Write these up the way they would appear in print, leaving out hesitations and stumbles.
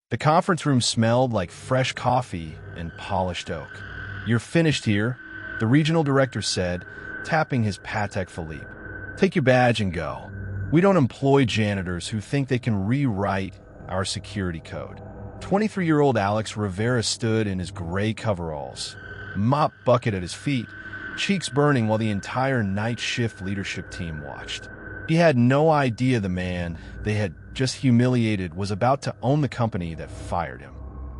The conference room smelled like fresh coffee and polished oak. "You're finished here," the regional director said, tapping his Patek Philippe. "Take your badge and go. We don't employ janitors who think they can rewrite our security code." 23-year-old Alex Rivera stood in his gray coveralls, mop bucket at his feet, cheeks burning while the entire night shift leadership team watched. He had no idea the man they had just humiliated was about to own the company that fired him.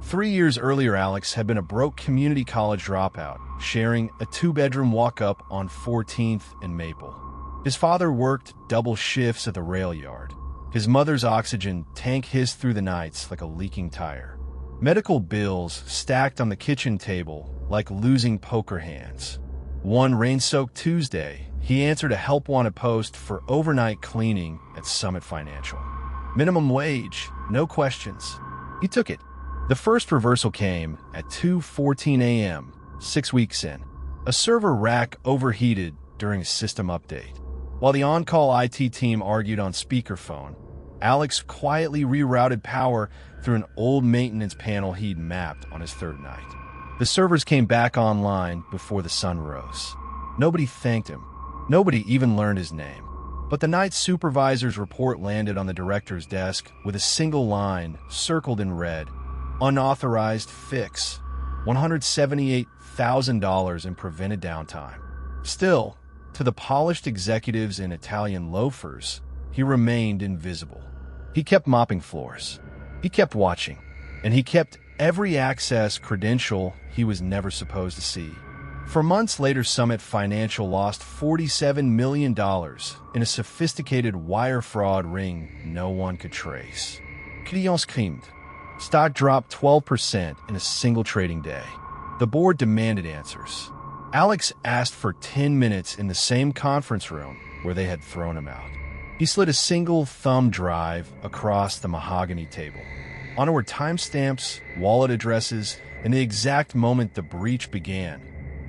3 years earlier, Alex had been a broke community college dropout, sharing a 2-bedroom walk-up on 14th and Maple. His father worked double shifts at the rail yard. His mother's oxygen tank hissed through the nights like a leaking tire. Medical bills stacked on the kitchen table like losing poker hands. One rain-soaked Tuesday, he answered a help-wanted post for overnight cleaning at Summit Financial. Minimum wage, no questions. He took it. The first reversal came at 2:14 a.m., 6 weeks in. A server rack overheated during a system update. While the on-call IT team argued on speakerphone, Alex quietly rerouted power through an old maintenance panel he'd mapped on his third night. The servers came back online before the sun rose. Nobody thanked him. Nobody even learned his name. But the night supervisor's report landed on the director's desk with a single line circled in red: unauthorized fix, $178,000 in prevented downtime. Still, to the polished executives in Italian loafers, he remained invisible. He kept mopping floors. He kept watching. And he kept every access credential he was never supposed to see. For months later, Summit Financial lost $47 million in a sophisticated wire fraud ring no one could trace. Clients crimed. Stock dropped 12% in a single trading day. The board demanded answers. Alex asked for 10 minutes in the same conference room where they had thrown him out. He slid a single thumb drive across the mahogany table. On it were timestamps, wallet addresses, and the exact moment the breach began,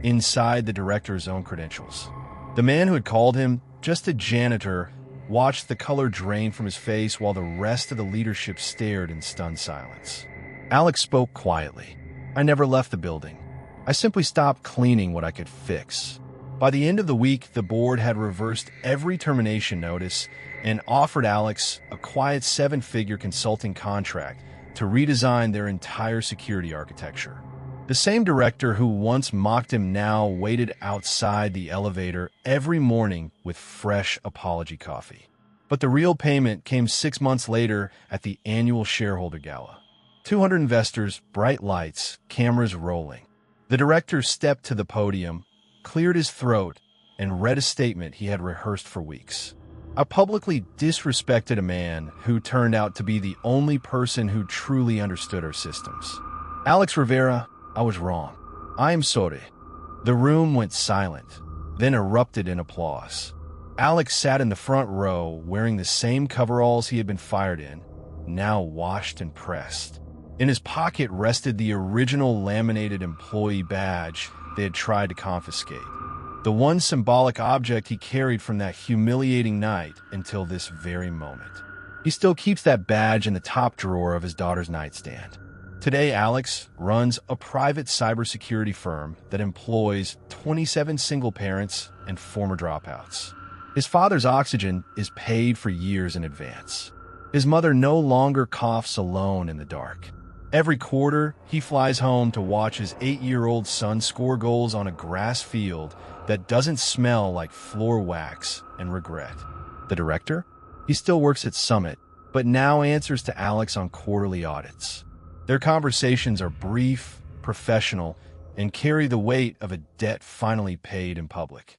inside the director's own credentials. The man who had called him just a janitor watched the color drain from his face while the rest of the leadership stared in stunned silence. Alex spoke quietly. "I never left the building. I simply stopped cleaning what I could fix." By the end of the week, the board had reversed every termination notice and offered Alex a quiet 7-figure consulting contract to redesign their entire security architecture. The same director who once mocked him now waited outside the elevator every morning with fresh apology coffee. But the real payment came 6 months later at the annual shareholder gala. 200 investors, bright lights, cameras rolling. The director stepped to the podium, cleared his throat, and read a statement he had rehearsed for weeks. "I publicly disrespected a man who turned out to be the only person who truly understood our systems. Alex Rivera, I was wrong. I am sorry." The room went silent, then erupted in applause. Alex sat in the front row wearing the same coveralls he had been fired in, now washed and pressed. In his pocket rested the original laminated employee badge they had tried to confiscate, the one symbolic object he carried from that humiliating night until this very moment. He still keeps that badge in the top drawer of his daughter's nightstand. Today, Alex runs a private cybersecurity firm that employs 27 single parents and former dropouts. His father's oxygen is paid for years in advance. His mother no longer coughs alone in the dark. Every quarter, he flies home to watch his 8-year-old son score goals on a grass field that doesn't smell like floor wax and regret. The director? He still works at Summit, but now answers to Alex on quarterly audits. Their conversations are brief, professional, and carry the weight of a debt finally paid in public.